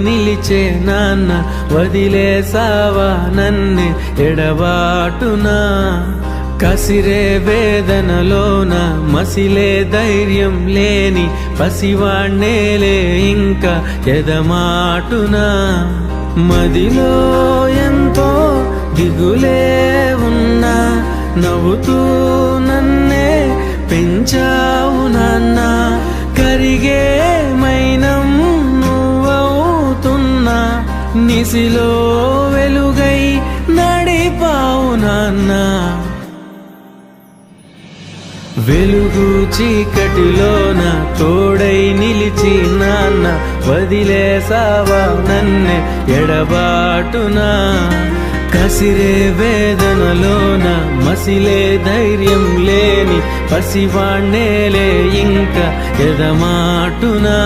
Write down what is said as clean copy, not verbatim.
నిలిచే నాన్న వదిలేసావా నన్నే ఎడబాటునా కసిరే వేదనలోన మసిలే ధైర్యం లేని పసివాణ్ణేలే ఇంకా ఎదమాటునా మదిలో ఎంతో దిగులే ఉన్నా నవ్వుతూ నన్నే పెంచావు నాన్న కరిగే మైనం నిసిలో వెలుగై నడిపావు నాన్న వెలుగు చీకటిలోన తోడై నిలిచి నాన్న వదిలేసావా నన్నే ఎడబాటునా కసిరే వేదనలోన మసిలే ధైర్యం లేని పసివాణ్ణేలే ఇంకా ఎదమాటునా